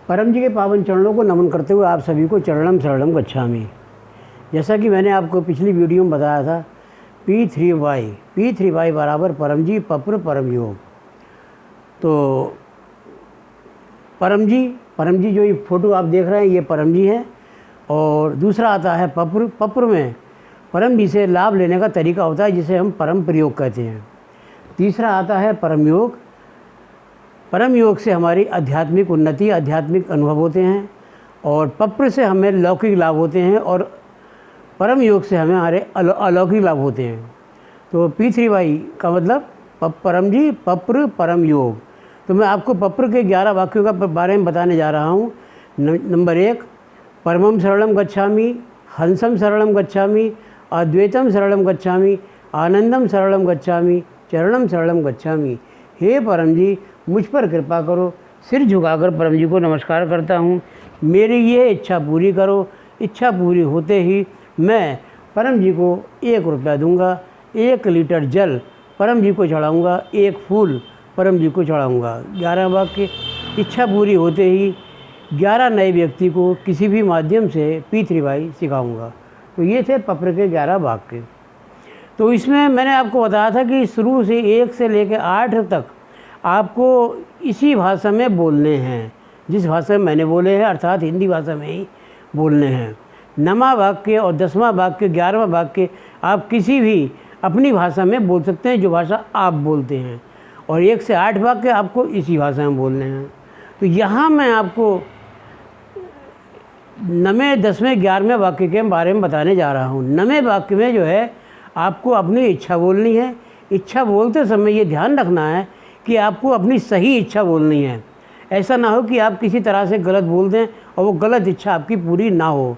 परम जी के पावन चरणों को नमन करते हुए आप सभी को चरणम शरणम गच्छामि। जैसा कि मैंने आपको पिछली वीडियो में बताया था, P3Y बराबर परम जी पप्र परम योग। तो परम जी जो ये फ़ोटो आप देख रहे हैं ये परम जी है। और दूसरा आता है पप्र में परम जी से लाभ लेने का तरीका होता है जिसे हम परम प्रयोग कहते हैं। तीसरा आता है परम योग। परम योग से हमारी आध्यात्मिक उन्नति, आध्यात्मिक अनुभव होते हैं और पप्र से हमें लौकिक लाभ होते हैं और परम योग से हमें हमारे अलौकिक लाभ होते हैं। तो P3Y का मतलब परम जी पप्र परम योग। तो मैं आपको पप्र के 11 वाक्यों का बारे में बताने जा रहा हूँ। नंबर 1, परमम शरणम गच्छामि, हंसम शरणम गच्छामि, अद्वैतम शरणम गच्छामि, आनंदम शरणम गच्छामि, चरणम शरणम गच्छामि। हे परम जी, मुझ पर कृपा करो। सिर झुकाकर परम जी को नमस्कार करता हूँ। मेरी ये इच्छा पूरी करो। इच्छा पूरी होते ही मैं परम जी को 1 रुपया दूंगा, 1 लीटर जल परम जी को चढ़ाऊँगा, 1 फूल परम जी को चढ़ाऊँगा। 11 वाक्य। इच्छा पूरी होते ही 11 नए व्यक्ति को किसी भी माध्यम से P3Y सिखाऊँगा। तो ये थे पप्र के 11 वाक्य। तो इसमें मैंने आपको बताया था कि शुरू से 1 से लेकर 8 तक आपको इसी भाषा में बोलने हैं, जिस भाषा में मैंने बोले हैं, अर्थात हिंदी भाषा में ही बोलने हैं। 9वां वाक्य और 10वां वाक्य, 11वां वाक्य आप किसी भी अपनी भाषा में बोल सकते हैं जो भाषा आप बोलते हैं, और 1 से 8 वाक्य आपको इसी भाषा में बोलने हैं। तो यहाँ मैं आपको 9वें, 10वें, 11वें वाक्य के बारे में बताने जा रहा हूँ। 9वें वाक्य में जो है आपको अपनी इच्छा बोलनी है। इच्छा बोलते समय ये ध्यान रखना है कि आपको अपनी सही इच्छा बोलनी है। ऐसा ना हो कि आप किसी तरह से गलत बोल दें और वो गलत इच्छा आपकी पूरी ना हो।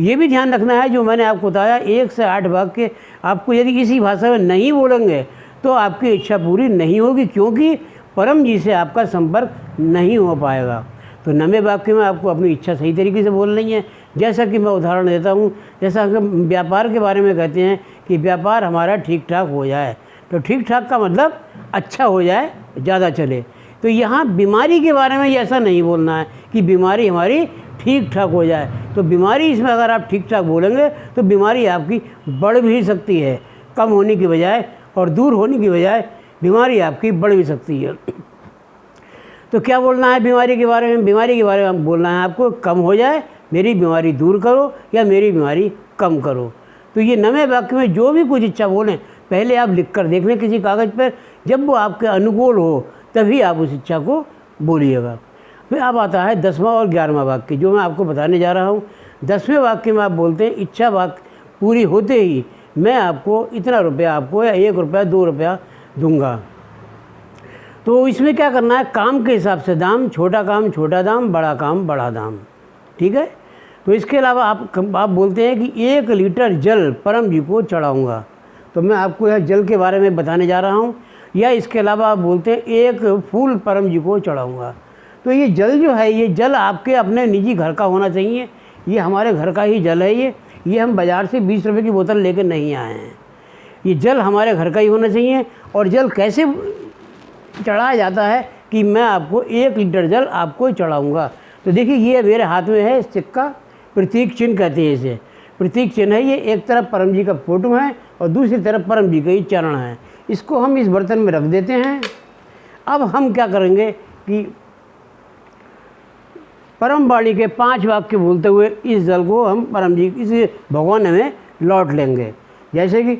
ये भी ध्यान रखना है, जो मैंने आपको बताया 1 से 8 वाक्य आपको यदि इसी भाषा में नहीं बोलेंगे तो आपकी इच्छा पूरी नहीं होगी, क्योंकि परम जी से आपका संपर्क नहीं हो पाएगा। तो 9वें वाक्य में आपको अपनी इच्छा सही तरीके से बोलनी है। जैसा कि मैं उदाहरण देता हूँ, जैसा कि व्यापार के बारे में कहते हैं कि व्यापार हमारा ठीक ठाक हो जाए। तो ठीक ठाक का मतलब अच्छा हो जाए, ज़्यादा चले। तो यहाँ बीमारी के बारे में ऐसा नहीं बोलना है कि बीमारी हमारी ठीक ठाक हो जाए। तो बीमारी इसमें अगर आप ठीक ठाक बोलेंगे तो बीमारी आपकी बढ़ भी सकती है, कम होने की बजाय, और दूर होने की बजाय बीमारी आपकी बढ़ भी सकती है। तो क्या बोलना है बीमारी के बारे में? बीमारी के बारे में बोलना है आपको कम हो जाए, मेरी बीमारी दूर करो, या मेरी बीमारी कम करो। तो ये 9वें वाक्य में जो भी कुछ इच्छा बोलें पहले आप लिख कर देख लें किसी कागज़ पर। जब वो आपके अनुकूल हो तभी आप उस इच्छा को बोलिएगा। फिर अब आता है 10वां और 11वां वाक्य, जो मैं आपको बताने जा रहा हूँ। 10वें वाक्य में आप बोलते हैं इच्छा वाक्य पूरी होते ही मैं आपको इतना रुपया, आपको या 1 रुपया, 2 रुपया दूंगा। तो इसमें क्या करना है, काम के हिसाब से दाम, छोटा काम छोटा दाम, बड़ा काम बड़ा दाम। ठीक है। तो इसके अलावा आप बोलते हैं कि 1 लीटर जल परम जी को चढ़ाऊँगा। तो मैं आपको यह जल के बारे में बताने जा रहा हूँ। या इसके अलावा आप बोलते हैं 1 फूल परम जी को चढ़ाऊँगा। तो ये जल जो है, ये जल आपके अपने निजी घर का होना चाहिए। ये हमारे घर का ही जल है। ये हम बाज़ार से 20 रुपये की बोतल लेकर नहीं आए हैं। ये जल हमारे घर का ही होना चाहिए। और जल कैसे चढ़ाया जाता है कि मैं आपको 1 लीटर जल आपको चढ़ाऊँगा। तो देखिए ये मेरे हाथ में है सिक्का, प्रतीक चिन्ह कहते हैं इसे। प्रतीक चिन्ह है ये। एक तरफ परम जी का फोटो है और दूसरी तरफ परम जी के ही चरण हैं। इसको हम इस बर्तन में रख देते हैं। अब हम क्या करेंगे कि परम वाणी के 5 वाक्य बोलते हुए इस जल को हम परम जी इस भगवान में लौट लेंगे। जैसे कि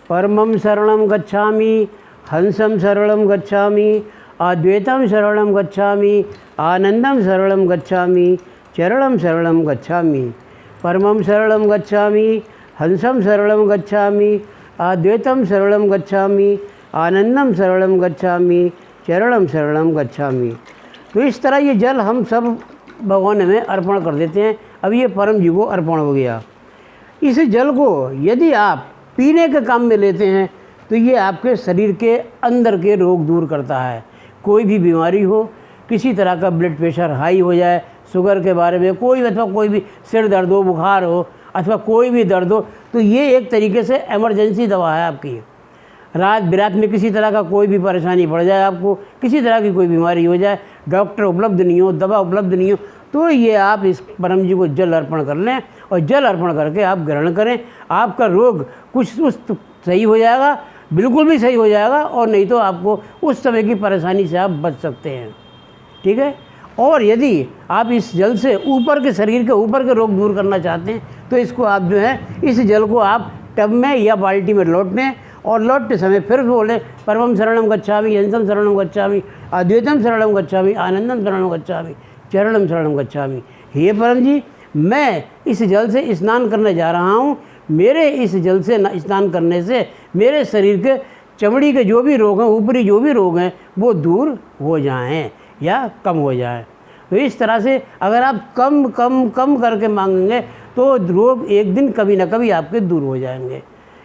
परमम शरणम गच्छामि, हंसम शरणम गच्छामि, अद्वैतम शरणम गच्छामि, आनंदम शरणम गच्छामि, चरणम शरणम गच्छामि। परमम शरणम गच्छामि, हंसम शरणम गच्छामि, अद्वैतम शरणम गच्छामि, आनंदम शरणम गच्छामि, चरणम शरणम गच्छामि। तो इस तरह ये जल हम सब भगवान में अर्पण कर देते हैं। अब ये परम जी को अर्पण हो गया। इस जल को यदि आप पीने के काम में लेते हैं तो ये आपके शरीर के अंदर के रोग दूर करता है। कोई भी बीमारी हो, किसी तरह का ब्लड प्रेशर हाई हो जाए, शुगर के बारे में कोई भी सिर दर्द हो, बुखार हो, अथवा कोई भी दर्द हो, तो ये एक तरीके से इमरजेंसी दवा है आपकी। रात बिरात में किसी तरह का कोई भी परेशानी पड़ जाए, आपको किसी तरह की कोई बीमारी हो जाए, डॉक्टर उपलब्ध नहीं हो, दवा उपलब्ध नहीं हो, तो ये आप इस परम जी को जल अर्पण कर लें और जल अर्पण करके आप ग्रहण करें। आपका रोग कुछ उस सही हो जाएगा, बिल्कुल भी सही हो जाएगा, और नहीं तो आपको उस समय की परेशानी से आप बच सकते हैं। ठीक है। और यदि आप इस जल से ऊपर के शरीर के ऊपर के रोग दूर करना चाहते हैं तो इसको आप जो है इस जल को आप टब में या बाल्टी में लौटने और लौटते समय फिर बोले परमं शरणं गच्छामि, हंसं शरणं गच्छामि, अद्वैतं शरणं गच्छामि, आनंदं शरणं गच्छामि, चरणं शरणं गच्छामि। हे परम जी, मैं इस जल से स्नान करने जा रहा हूँ। मेरे इस जल से स्नान करने से मेरे शरीर के चमड़ी के जो भी रोग हैं, ऊपरी जो भी रोग हैं, वो दूर हो जाएं या कम हो जाए। तो इस तरह से अगर आप कम कम कम करके मांगेंगे तो रोग एक दिन कभी ना कभी आपके दूर हो जाएंगे।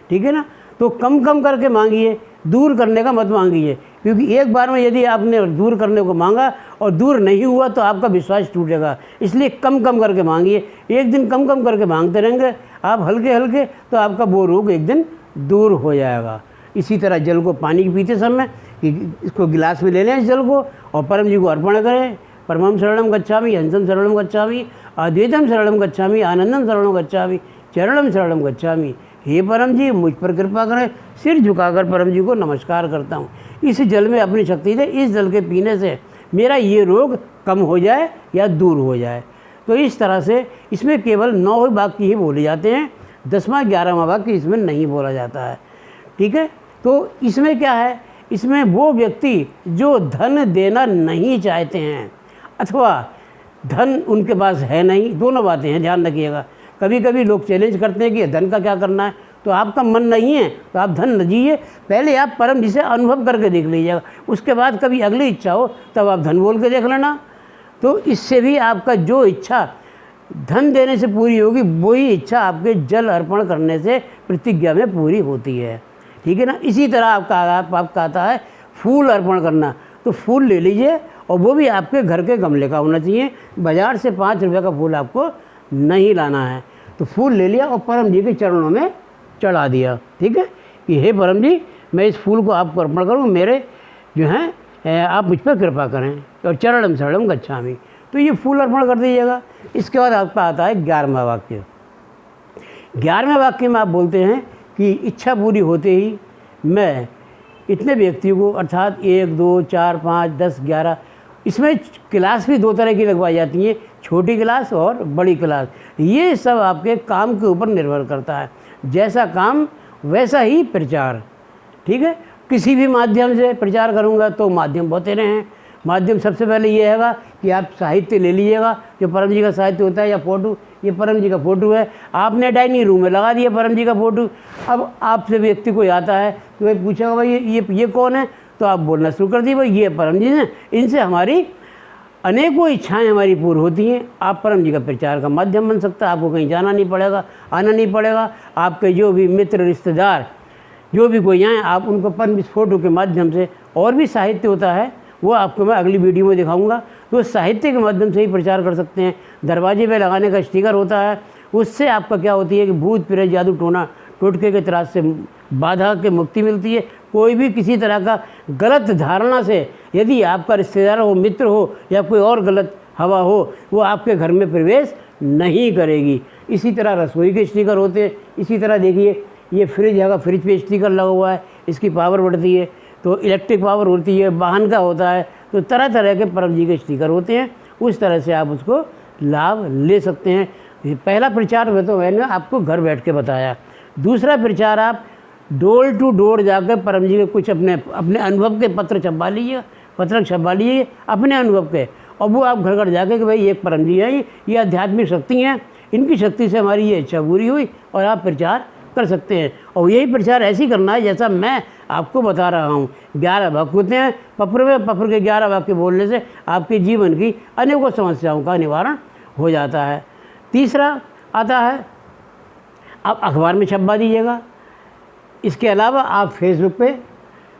ठीक है ना। तो कम कम करके मांगिए, दूर करने का मत मांगिए, क्योंकि एक बार में यदि आपने दूर करने को मांगा और दूर नहीं हुआ तो आपका विश्वास टूटेगा। इसलिए कम कम करके मांगिए। एक दिन कम कम करके मांगते रहेंगे आप हल्के हल्के, तो आपका वो रोग एक दिन दूर हो जाएगा। इसी तरह जल को पानी पीते समय इसको गिलास में ले लें इस जल को और परम जी को अर्पण करें। परमं शरणं गच्छामि, हंसं शरणं गच्छामि, अद्वैतं शरणं गच्छामि, आनंदं शरणं गच्छामि, चरणं शरणं गच्छामि। हे परम जी, मुझ पर कृपा करें। सिर झुकाकर परम जी को नमस्कार करता हूँ। इस जल में अपनी शक्ति से इस जल के पीने से मेरा ये रोग कम हो जाए या दूर हो जाए। तो इस तरह से इसमें केवल 9 वाक्य ही बोले जाते हैं, 10वां 11वां वाक्य इसमें नहीं बोला जाता है। ठीक है। तो इसमें क्या है, इसमें वो व्यक्ति जो धन देना नहीं चाहते हैं अथवा धन उनके पास है नहीं, दोनों बातें हैं, ध्यान रखिएगा। कभी कभी लोग चैलेंज करते हैं कि धन का क्या करना है, तो आपका मन नहीं है तो आप धन न दीजिए, पहले आप परम जी से अनुभव करके देख लीजिएगा, उसके बाद कभी अगली इच्छा हो तब आप धन बोल के देख लेना। तो इससे भी आपका जो इच्छा धन देने से पूरी होगी, वही इच्छा आपके जल अर्पण करने से प्रतिज्ञा में पूरी होती है। ठीक है ना। इसी तरह आपका आता है फूल अर्पण करना। तो फूल ले लीजिए और वो भी आपके घर के गमले का होना चाहिए, बाज़ार से 5 रुपये का फूल आपको नहीं लाना है। तो फूल ले लिया और परम जी के चरणों में चढ़ा दिया। ठीक है कि हे परम जी, मैं इस फूल को आपको अर्पण करूँ, मेरे जो हैं आप मुझ पर कृपा करें, और चरणं शरणं गच्छामि। तो ये फूल अर्पण कर दीजिएगा। इसके बाद आपका आता है 11वां वाक्य। 11वें वाक्य में आप बोलते हैं कि इच्छा पूरी होते ही मैं इतने व्यक्तियों को, अर्थात 1 2 4 5 10 11, इसमें क्लास भी 2 तरह की लगवाई जाती हैं, छोटी क्लास और बड़ी क्लास। ये सब आपके काम के ऊपर निर्भर करता है, जैसा काम वैसा ही प्रचार। ठीक है। किसी भी माध्यम से प्रचार करूँगा तो माध्यम बहुत तेरे हैं। माध्यम सबसे पहले ये हैगा कि आप साहित्य ले लीजिएगा, जो परम जी का साहित्य होता है, या फ़ोटो, ये परम जी का फ़ोटो है, आपने डाइनिंग रूम में लगा दिया परम जी का फ़ोटो। अब आपसे व्यक्ति कोई आता है तो वह पूछेगा भाई ये कौन है, तो आप बोलना शुरू कर दिए भाई ये परम जी हैं, इनसे हमारी अनेकों इच्छाएं हमारी पूरी होती हैं। आप परम जी का प्रचार का माध्यम बन सकता है। आपको कहीं जाना नहीं पड़ेगा, आना नहीं पड़ेगा। आपके जो भी मित्र रिश्तेदार जो भी कोई आए, आप उनको परम इस फ़ोटो के माध्यम से, और भी साहित्य होता है वो आपको मैं अगली वीडियो में दिखाऊंगा, तो साहित्य के माध्यम से ही प्रचार कर सकते हैं। दरवाजे पे लगाने का स्टिकर होता है, उससे आपका क्या होती है कि भूत प्रेत जादू टोना टोटके के त्रास से बाधा के मुक्ति मिलती है। कोई भी किसी तरह का गलत धारणा से यदि आपका रिश्तेदार हो, मित्र हो, या कोई और गलत हवा हो, वो आपके घर में प्रवेश नहीं करेगी। इसी तरह रसोई के स्टिकर होते हैं। इसी तरह देखिए ये फ्रिज है, फ्रिज पे स्टिकर लगा हुआ है, इसकी पावर बढ़ती है, तो इलेक्ट्रिक पावर होती है, वाहन का होता है, तो तरह तरह के परम जी के स्टिकर होते हैं। उस तरह से आप उसको लाभ ले सकते हैं। पहला प्रचार में तो मैंने आपको घर बैठ के बताया। दूसरा प्रचार आप डोर टू डोर जाकर परम जी के कुछ अपने अनुभव के पत्र छपवा लीजिए, अपने अनुभव के, और वो आप घर घर जाके कि भाई एक परम जी हैं, ये आध्यात्मिक शक्ति हैं, इनकी शक्ति से हमारी ये इच्छा पूरी हुई, और आप प्रचार कर सकते हैं। और यही प्रचार ऐसे करना है जैसा मैं आपको बता रहा हूँ। 11 वाक्य होते हैं, पत्र के 11 वाक्य बोलने से आपके जीवन की अनेकों समस्याओं का निवारण हो जाता है। तीसरा आता है आप अखबार में छपवा दीजिएगा। इसके अलावा आप फेसबुक पे,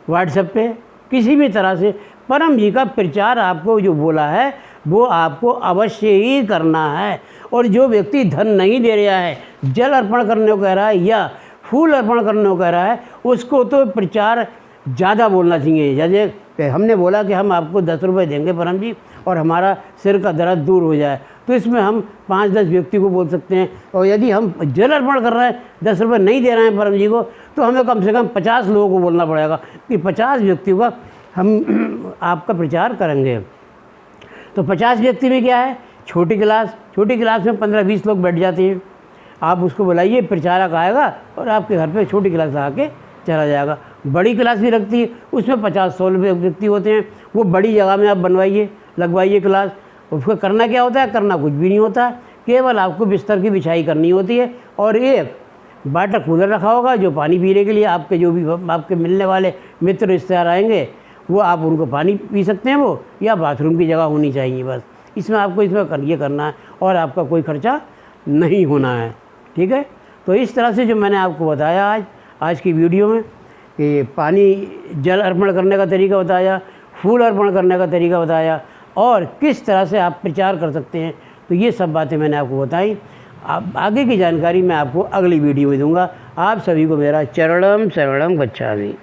व्हाट्सएप पे, किसी भी तरह से परम जी का प्रचार आपको जो बोला है वो आपको अवश्य ही करना है। और जो व्यक्ति धन नहीं दे रहा है, जल अर्पण करने को कह रहा है, या फूल अर्पण करने को कह रहा है, उसको तो प्रचार ज़्यादा बोलना चाहिए। जैसे हमने बोला कि हम आपको 10 रुपये देंगे परम जी और हमारा सिर का दर्द दूर हो जाए, तो इसमें हम 5-10 व्यक्ति को बोल सकते हैं। और यदि हम जल अर्पण कर रहे हैं, 10 रुपये नहीं दे रहे हैं परम जी को, तो हमें कम से कम 50 लोगों को बोलना पड़ेगा कि 50 व्यक्तियों का हम आपका प्रचार करेंगे। तो 50 व्यक्ति में क्या है, छोटी क्लास में 15-20 लोग बैठ जाते हैं। आप उसको बुलाइए, प्रचारक आएगा और आपके घर पे छोटी क्लास आके चला जाएगा। बड़ी क्लास भी रखती है, उसमें 50-100 व्यक्ति होते हैं। वो बड़ी जगह में आप बनवाइए, लगवाइए क्लास। उसको करना क्या होता है, करना कुछ भी नहीं होता, केवल आपको बिस्तर की बिछाई करनी होती है और एक वाटर कूलर रखा होगा जो पानी पीने के लिए आपके जो भी आपके मिलने वाले मित्र रिश्तेदार आएंगे वो आप उनको पानी पी सकते हैं, वो या बाथरूम की जगह होनी चाहिए। बस इसमें आपको ये करना है और आपका कोई खर्चा नहीं होना है। ठीक है, तो इस तरह से जो मैंने आपको बताया आज की वीडियो में कि पानी जल अर्पण करने का तरीका बताया, फूल अर्पण करने का तरीका बताया और किस तरह से आप प्रचार कर सकते हैं, तो ये सब बातें मैंने आपको बताई। आप आगे की जानकारी मैं आपको अगली वीडियो में दूंगा। आप सभी को मेरा चरणम शरणम गच्छामि।